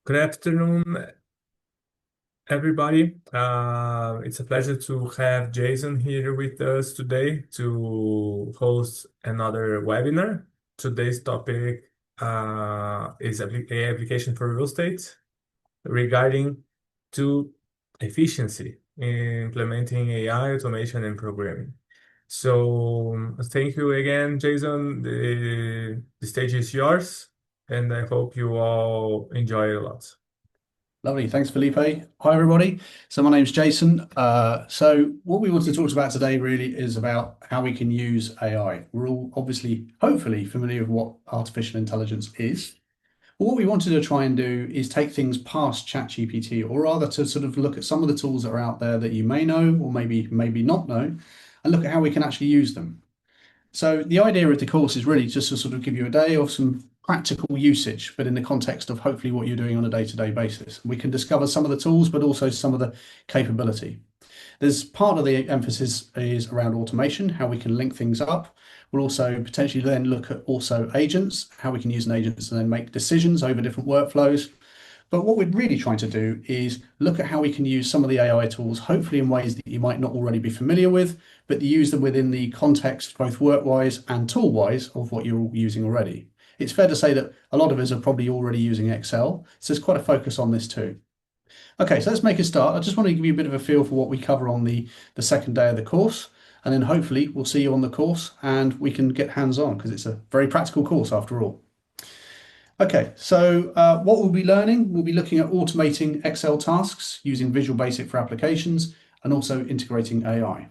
Good afternoon, everybody. It's a pleasure to have Jason here with us today to host another webinar. Today's topic is AI application for real estate regarding to efficiency in implementing AI, automation, and programming. So thank you again, Jason. The stage is yours, and I hope you all enjoy it a lot. Lovely. Thanks, Felipe. Hi, everybody. So my name's Jason. So what we want to talk about today really is about how we can use AI. We're all obviously, hopefully, familiar with what artificial intelligence is. But what we wanted to try and do is take things past ChatGPT, or rather to sort of look at some of the tools that are out there that you may know or maybe not know, and look at how we can actually use them. So the idea of the course is really just to sort of give you a day of some practical usage, but in the context of hopefully what you're doing on a day-to-day basis. We can discover some of the tools, but also some of the capability. There's part of the emphasis is around automation, how we can link things up. We'll also potentially then look at also agents, how we can use an agent to then make decisions over different workflows. But what we're really trying to do is look at how we can use some of the AI tools, hopefully in ways that you might not already be familiar with, but use them within the context, both work-wise and tool-wise, of what you're using already. It's fair to say that a lot of us are probably already using Excel, so there's quite a focus on this too. Okay, so let's make a start. I just want to give you a bit of a feel for what we cover on the second day of the course, and then hopefully we'll see you on the course and we can get hands-on because it's a very practical course after all. Okay, so what we'll be learning, we'll be looking at automating Excel tasks using Visual Basic for applications and also integrating AI.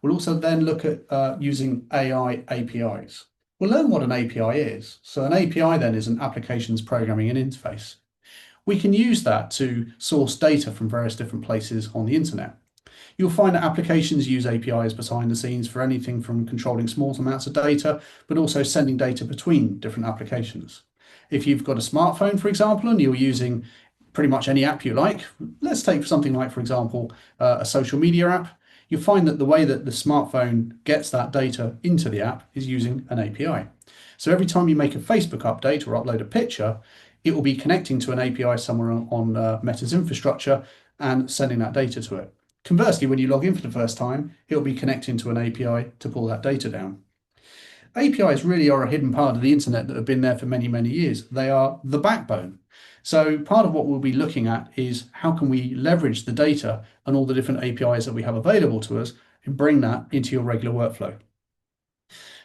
We'll also then look at using AI APIs. We'll learn what an API is. So an API then is an applications programming and interface. We can use that to source data from various different places on the internet. You'll find that applications use APIs behind the scenes for anything from controlling small amounts of data, but also sending data between different applications. If you've got a smartphone, for example, and you're using pretty much any app you like, let's take something like, for example, a social media app, you'll find that the way that the smartphone gets that data into the app is using an API. So every time you make a Facebook update or upload a picture, it will be connecting to an API somewhere on Meta's infrastructure and sending that data to it. Conversely, when you log in for the first time, it'll be connecting to an API to pull that data down. APIs really are a hidden part of the internet that have been there for many, many years. They are the backbone. So part of what we'll be looking at is how can we leverage the data and all the different APIs that we have available to us and bring that into your regular workflow.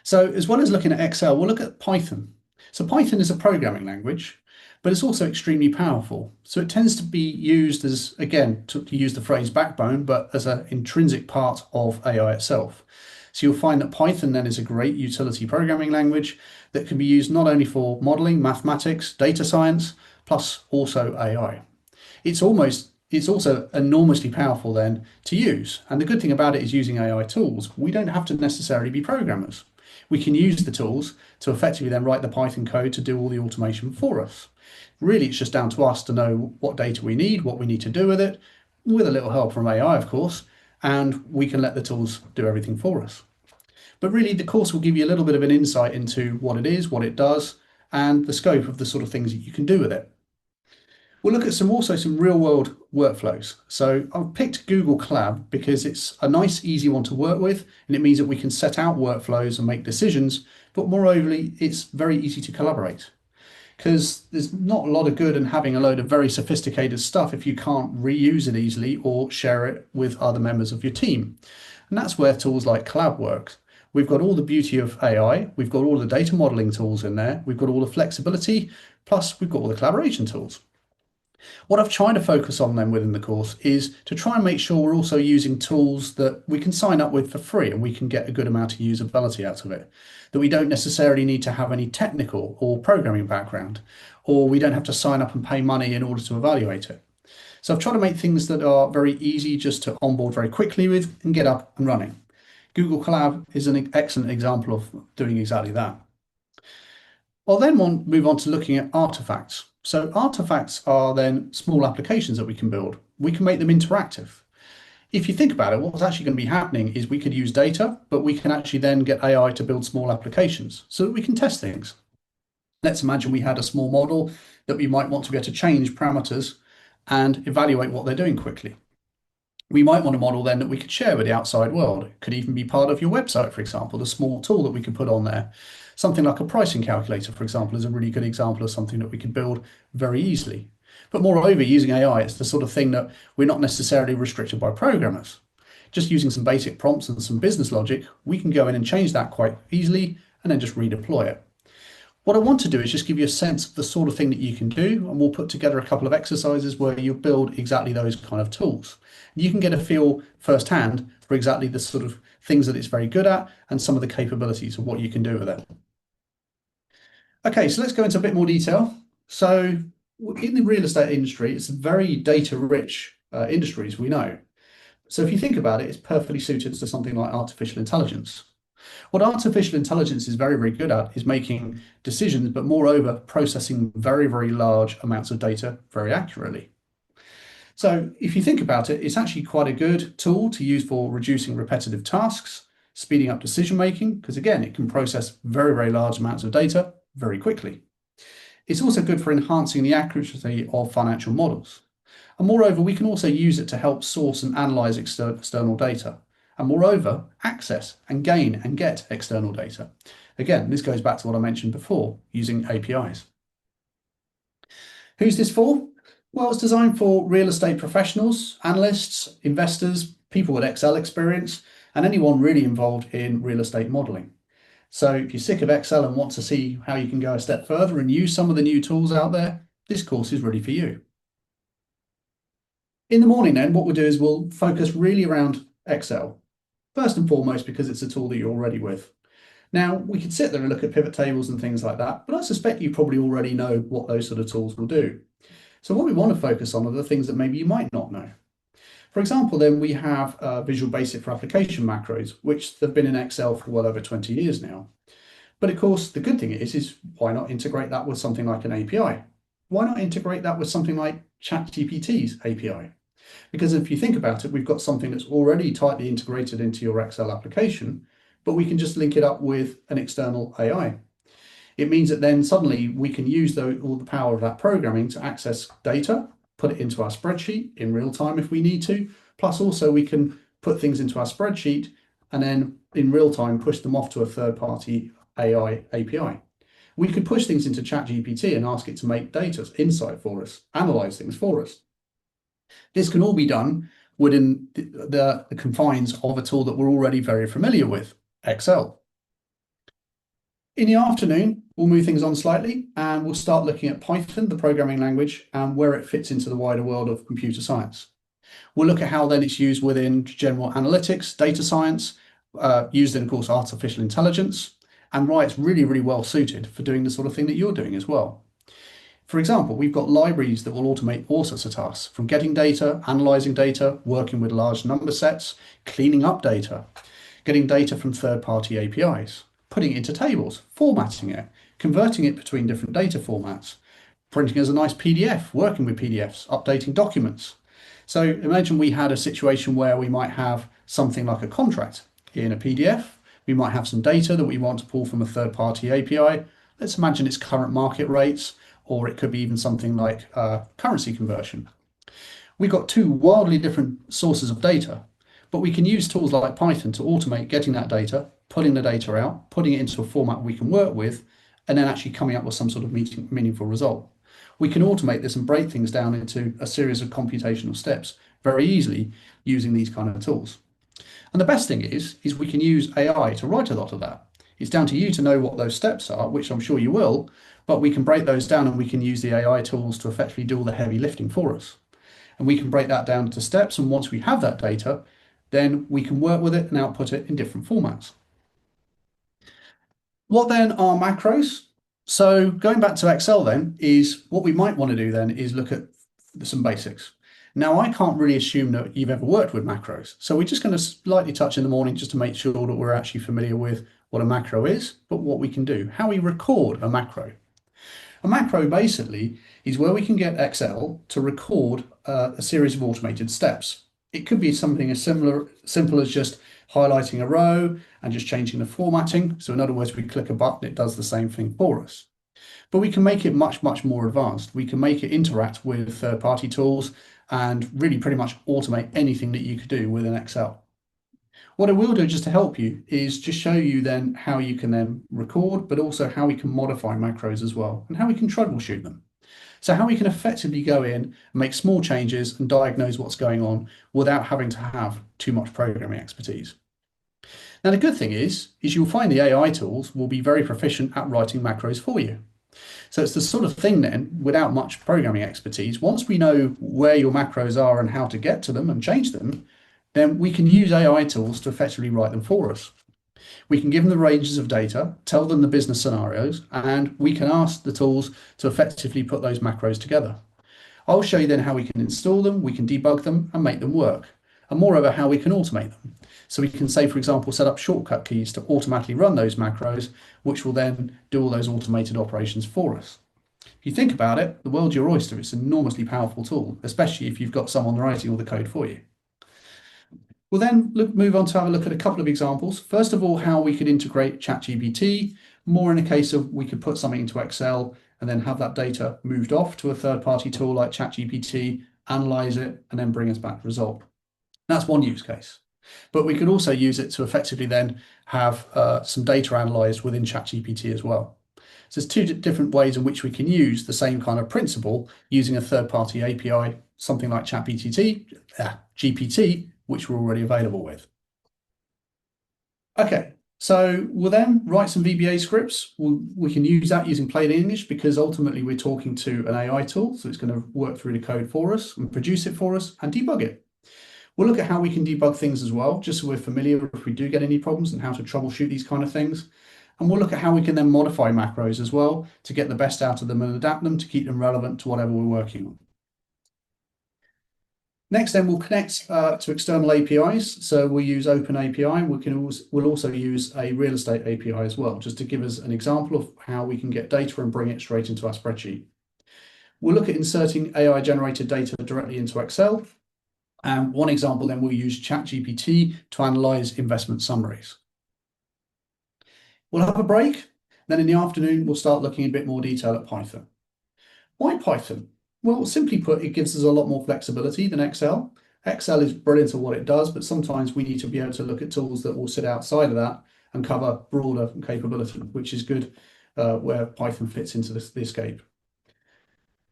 So as well as looking at Excel, we'll look at Python. So Python is a programming language, but it's also extremely powerful. So it tends to be used as, again, to use the phrase backbone, but as an intrinsic part of AI itself. So you'll find that Python then is a great utility programming language that can be used not only for modeling, mathematics, data science, plus also AI. It's also enormously powerful then to use. And the good thing about it is using AI tools, we don't have to necessarily be programmers. We can use the tools to effectively then write the Python code to do all the automation for us. Really, it's just down to us to know what data we need, what we need to do with it, with a little help from AI, of course, and we can let the tools do everything for us. But really, the course will give you a little bit of an insight into what it is, what it does, and the scope of the sort of things that you can do with it. We'll look at some real world workflows. So I've picked Google Colab because it's a nice, easy one to work with, and it means that we can set out workflows and make decisions, but moreover, it's very easy to collaborate. Because there's not a lot of good in having a load of very sophisticated stuff if you can't reuse it easily or share it with other members of your team. And that's where tools like Colab work. We've got all the beauty of AI, we've got all the data modeling tools in there, we've got all the flexibility, plus we've got all the collaboration tools. What I've tried to focus on then within the course is to try and make sure we're also using tools that we can sign up with for free and we can get a good amount of usability out of it. That we don't necessarily need to have any technical or programming background, or we don't have to sign up and pay money in order to evaluate it. So I've tried to make things that are very easy just to onboard very quickly with and get up and running. Google Colab is an excellent example of doing exactly that. I'll then move on to looking at artifacts. So artifacts are then small applications that we can build. We can make them interactive. If you think about it, what's actually going to be happening is we could use data, but we can actually then get AI to build small applications so that we can test things. Let's imagine we had a small model that we might want to be able to change parameters and evaluate what they're doing quickly. We might want a model then that we could share with the outside world. It could even be part of your website, for example, a small tool that we could put on there. Something like a pricing calculator, for example, is a really good example of something that we could build very easily. But moreover, using AI, it's the sort of thing that we're not necessarily restricted by programmers. Just using some basic prompts and some business logic, we can go in and change that quite easily and then just redeploy it. What I want to do is just give you a sense of the sort of thing that you can do, and we'll put together a couple of exercises where you build exactly those kind of tools. You can get a feel firsthand for exactly the sort of things that it's very good at and some of the capabilities of what you can do with it. Okay, so let's go into a bit more detail. So in the real estate industry, it's a very data-rich industry, as we know. So if you think about it, it's perfectly suited to something like artificial intelligence. What artificial intelligence is very, very good at is making decisions, but moreover, processing very, very large amounts of data very accurately. So if you think about it, it's actually quite a good tool to use for reducing repetitive tasks, speeding up decision making, because again, it can process very, very large amounts of data very quickly. It's also good for enhancing the accuracy of financial models. And moreover, we can also use it to help source and analyze external data. And moreover, access and gain and get external data. Again, this goes back to what I mentioned before, using APIs. Who's this for? Well, it's designed for real estate professionals, analysts, investors, people with Excel experience, and anyone really involved in real estate modeling. So if you're sick of Excel and want to see how you can go a step further and use some of the new tools out there, this course is really for you. In the morning then, what we'll do is we'll focus really around Excel. First and foremost, because it's a tool that you're already with. Now, we could sit there and look at pivot tables and things like that, but I suspect you probably already know what those sort of tools will do. So what we want to focus on are the things that maybe you might not know. For example, then we have Visual Basic for application macros, which have been in Excel for well over 20 years now. But of course, the good thing is why not integrate that with something like an API? Why not integrate that with something like ChatGPT's API? Because if you think about it, we've got something that's already tightly integrated into your Excel application, but we can just link it up with an external AI. It means that then suddenly we can use all the power of that programming to access data, put it into our spreadsheet in real time if we need to. Plus also we can put things into our spreadsheet and then in real time push them off to a third-party AI API. We could push things into ChatGPT and ask it to make data insight for us, analyze things for us. This can all be done within the confines of a tool that we're already very familiar with, Excel. In the afternoon, we'll move things on slightly and we'll start looking at Python, the programming language, and where it fits into the wider world of computer science. We'll look at how then it's used within general analytics, data science, used in, of course, artificial intelligence, and why it's really, really well suited for doing the sort of thing that you're doing as well. For example, we've got libraries that will automate all sorts of tasks, from getting data, analyzing data, working with large number sets, cleaning up data, getting data from third-party APIs, putting it into tables, formatting it, converting it between different data formats, printing as a nice PDF, working with PDFs, updating documents. So imagine we had a situation where we might have something like a contract in a PDF. We might have some data that we want to pull from a third-party API. Let's imagine its current market rates, or it could be even something like currency conversion. We've got two wildly different sources of data, but we can use tools like Python to automate getting that data, pulling the data out, putting it into a format we can work with, and then actually coming up with some sort of meaningful result. We can automate this and break things down into a series of computational steps very easily using these kind of tools. And the best thing is we can use AI to write a lot of that. It's down to you to know what those steps are, which I'm sure you will, but we can break those down and we can use the AI tools to effectively do all the heavy lifting for us. And we can break that down into steps, and once we have that data, then we can work with it and output it in different formats. What then are macros? So going back to Excel then, is what we might want to do then is look at some basics. Now, I can't really assume that you've ever worked with macros, so we're just going to slightly touch in the morning just to make sure that we're actually familiar with what a macro is, but what we can do, how we record a macro. A macro basically is where we can get Excel to record a series of automated steps. It could be something as simple as just highlighting a row and just changing the formatting. So in other words, we click a button, it does the same thing for us. But we can make it much, much more advanced. We can make it interact with third-party tools and really pretty much automate anything that you could do within Excel. What I will do just to help you is just show you then how you can then record, but also how we can modify macros as well, and how we can troubleshoot them. So how we can effectively go in, make small changes and diagnose what's going on without having to have too much programming expertise. Now, the good thing is you'll find the AI tools will be very proficient at writing macros for you. So it's the sort of thing then, without much programming expertise, once we know where your macros are and how to get to them and change them, then we can use AI tools to effectively write them for us. We can give them the ranges of data, tell them the business scenarios, and we can ask the tools to effectively put those macros together. I'll show you then how we can install them, we can debug them and make them work, and moreover, how we can automate them. So we can say, for example, set up shortcut keys to automatically run those macros, which will then do all those automated operations for us. If you think about it, the world's your oyster. It's an enormously powerful tool, especially if you've got someone writing all the code for you. We'll then move on to have a look at a couple of examples. First of all, how we could integrate ChatGPT, more in a case of we could put something into Excel and then have that data moved off to a third-party tool like ChatGPT, analyze it, and then bring us back the result. That's one use case. But we could also use it to effectively then have some data analyzed within ChatGPT as well. So there's two different ways in which we can use the same kind of principle using a third-party API, something like GPT, which we're already available with. Okay, so we'll then write some VBA scripts. We can use that using plain English because ultimately we're talking to an AI tool, so it's going to work through the code for us and produce it for us and debug it. We'll look at how we can debug things as well, just so we're familiar if we do get any problems and how to troubleshoot these kind of things. And we'll look at how we can then modify macros as well to get the best out of them and adapt them to keep them relevant to whatever we're working on. Next, then we'll connect to external APIs. So we'll use OpenAPI. We'll also use a real estate API as well, just to give us an example of how we can get data and bring it straight into our spreadsheet. We'll look at inserting AI-generated data directly into Excel. And one example, then we'll use ChatGPT to analyze investment summaries. We'll have a break. Then in the afternoon, we'll start looking in a bit more detail at Python. Why Python? Well, simply put, it gives us a lot more flexibility than Excel. Excel is brilliant at what it does, but sometimes we need to be able to look at tools that will sit outside of that and cover broader capability, which is good where Python fits into the escape.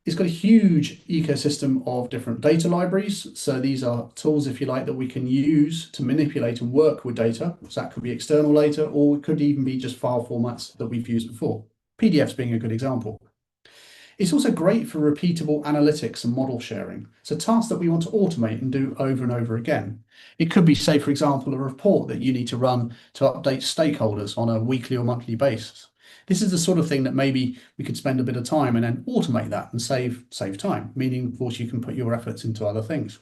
It's got a huge ecosystem of different data libraries. So these are tools, if you like, that we can use to manipulate and work with data. So that could be external data, or it could even be just file formats that we've used before. PDFs being a good example. It's also great for repeatable analytics and model sharing. So tasks that we want to automate and do over and over again. It could be, say, for example, a report that you need to run to update stakeholders on a weekly or monthly basis. This is the sort of thing that maybe we could spend a bit of time and then automate that and save time, meaning, of course, you can put your efforts into other things.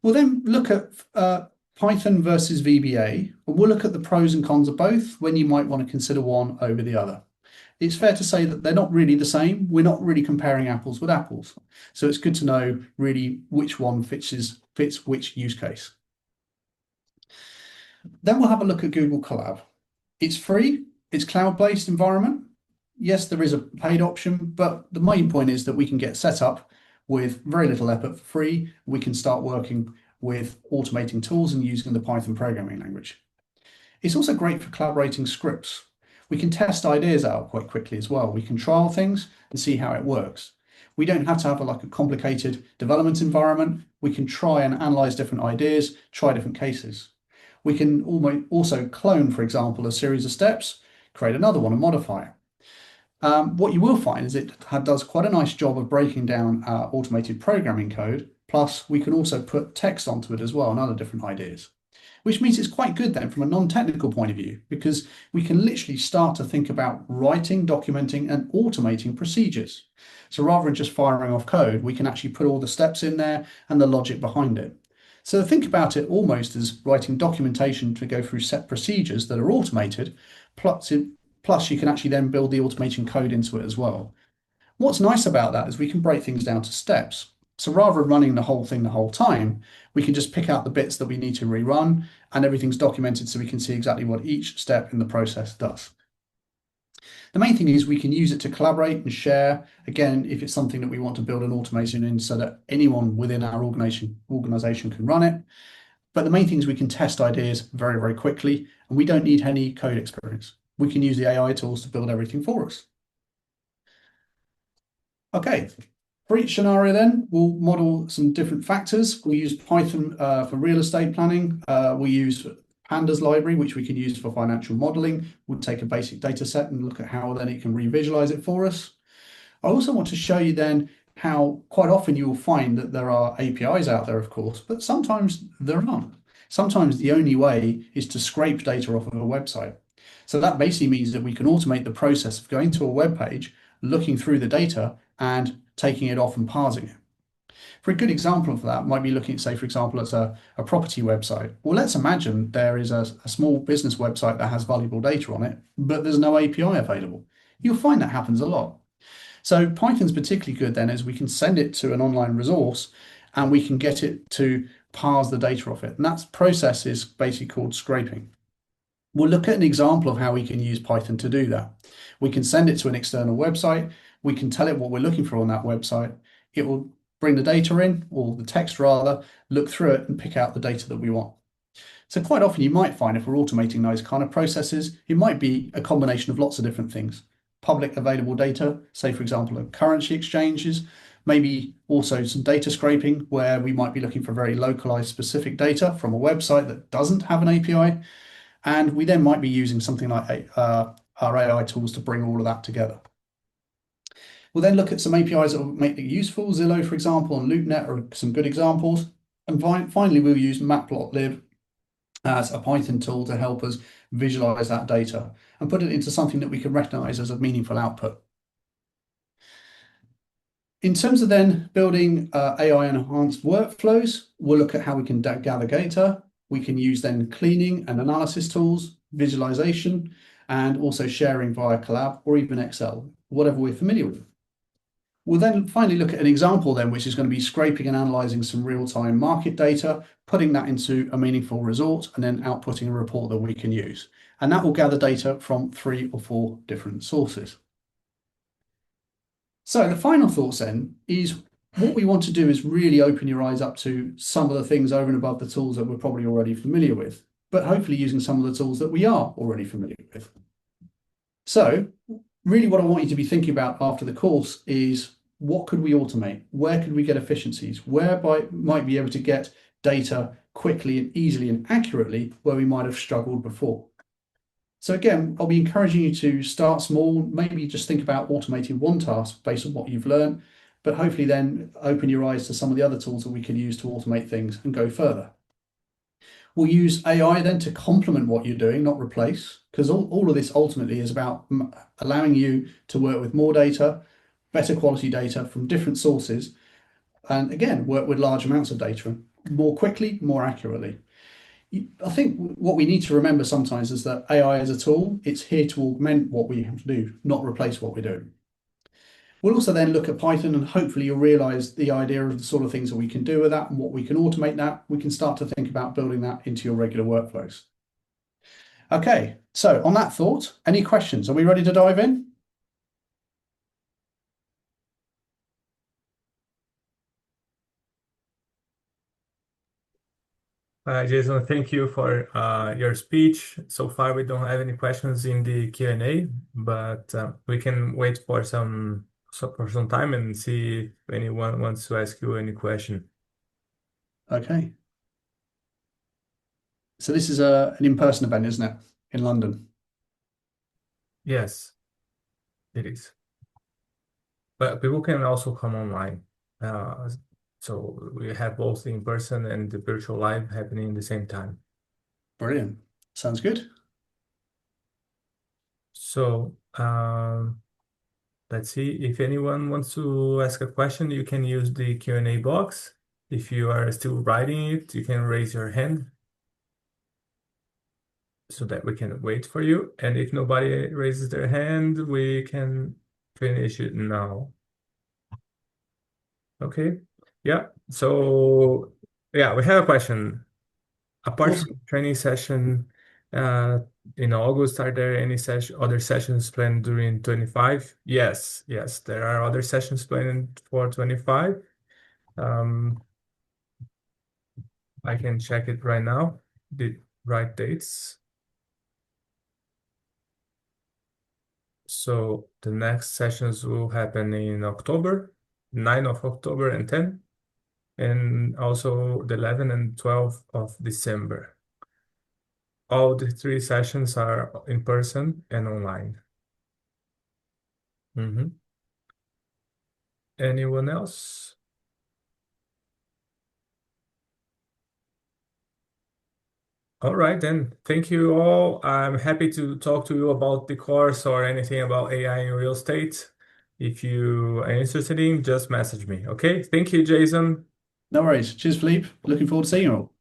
We'll then look at Python versus VBA, and we'll look at the pros and cons of both, when you might want to consider one over the other. It's fair to say that they're not really the same. We're not really comparing apples with apples. So it's good to know really which one fits which use case. Then we'll have a look at Google Colab. It's free. It's cloud-based environment. Yes, there is a paid option, but the main point is that we can get set up with very little effort for free. We can start working with automating tools and using the Python programming language. It's also great for collaborating scripts. We can test ideas out quite quickly as well. We can trial things and see how it works. We don't have to have a complicated development environment. We can try and analyze different ideas, try different cases. We can also clone, for example, a series of steps, create another one and modify it. What you will find is it does quite a nice job of breaking down our automated programming code. Plus, we can also put text onto it as well and other different ideas, which means it's quite good then from a non-technical point of view, because we can literally start to think about writing, documenting, and automating procedures. So rather than just firing off code, we can actually put all the steps in there and the logic behind it. So think about it almost as writing documentation to go through set procedures that are automated, plus you can actually then build the automation code into it as well. What's nice about that is we can break things down to steps. So rather than running the whole thing the whole time, we can just pick out the bits that we need to rerun, and everything's documented so we can see exactly what each step in the process does. The main thing is we can use it to collaborate and share. Again, if it's something that we want to build an automation in so that anyone within our organization can run it. But the main thing is we can test ideas very, very quickly, and we don't need any code experience. We can use the AI tools to build everything for us. Okay, for each scenario then, we'll model some different factors. We'll use Python for real estate planning. We'll use Pandas library, which we can use for financial modeling. We'll take a basic data set and look at how then it can revisualize it for us. I also want to show you then how quite often you will find that there are APIs out there, of course, but sometimes there aren't. Sometimes the only way is to scrape data off of a website. So that basically means that we can automate the process of going to a web page, looking through the data and taking it off and parsing it. For a good example of that, might be looking at, say, for example, at a property website. Well, let's imagine there is a small business website that has valuable data on it, but there's no API available. You'll find that happens a lot. So Python's particularly good then as we can send it to an online resource and we can get it to parse the data off it. And that process is basically called scraping. We'll look at an example of how we can use Python to do that. We can send it to an external website. We can tell it what we're looking for on that website. It will bring the data in, or the text rather, look through it and pick out the data that we want. So quite often you might find if we're automating those kind of processes, it might be a combination of lots of different things. Public available data, say for example, currency exchanges, maybe also some data scraping where we might be looking for very localized specific data from a website that doesn't have an API. And we then might be using something like our AI tools to bring all of that together. We'll then look at some APIs that will make it useful. Zillow, for example, and LoopNet are some good examples. And finally, we'll use Matplotlib as a Python tool to help us visualize that data and put it into something that we can recognize as a meaningful output. In terms of then building AI enhanced workflows, we'll look at how we can gather data. We can use then cleaning and analysis tools, visualization, and also sharing via Collab or even Excel, whatever we're familiar with. We'll then finally look at an example then, which is going to be scraping and analyzing some real-time market data, putting that into a meaningful result, and then outputting a report that we can use. And that will gather data from 3 or 4 different sources. So the final thoughts then is what we want to do is really open your eyes up to some of the things over and above the tools that we're probably already familiar with, but hopefully using some of the tools that we are already familiar with. So really what I want you to be thinking about after the course is what could we automate? Where could we get efficiencies? Whereby might be able to get data quickly and easily and accurately where we might have struggled before. So again, I'll be encouraging you to start small, maybe just think about automating one task based on what you've learned, but hopefully then open your eyes to some of the other tools that we can use to automate things and go further. We'll use AI then to complement what you're doing, not replace, because all of this ultimately is about allowing you to work with more data, better quality data from different sources, and again, work with large amounts of data more quickly, more accurately. I think what we need to remember sometimes is that AI as a tool, it's here to augment what we have to do, not replace what we're doing. We'll also then look at Python and hopefully you'll realize the idea of the sort of things that we can do with that and what we can automate that. We can start to think about building that into your regular workflows. Okay, so on that thought, any questions? Are we ready to dive in? Jason, thank you for your speech. So far, we don't have any questions in the Q&A, but we can wait for some time and see if anyone wants to ask you any question. Okay. So this is an in-person event, isn't it? In London. Yes, it is. But people can also come online. So we have both in person and the virtual live happening at the same time. Brilliant. Sounds good. So let's see if anyone wants to ask a question, you can use the Q&A box. If you are still writing it, you can raise your hand so that we can wait for you. And if nobody raises their hand, we can finish it now. Okay. Yeah. So yeah, we have a question. Apart from Awesome. training session, Uh, in August, are there any other sessions planned during 25? Yes, yes, there are other sessions planned for 25. Um, I can check it right now, the right dates. So the next sessions will happen in October, 9 of October and 10, and also the 11 and 12 of December. All the three sessions are in person and online. Mhm. Anyone else? All right, then. Thank you all. I'm happy to talk to you about the course or anything about AI in real estate. If you are interested in, just message me. Okay? Thank you, Jason. No worries. Cheers, Philippe. Looking forward to seeing you all.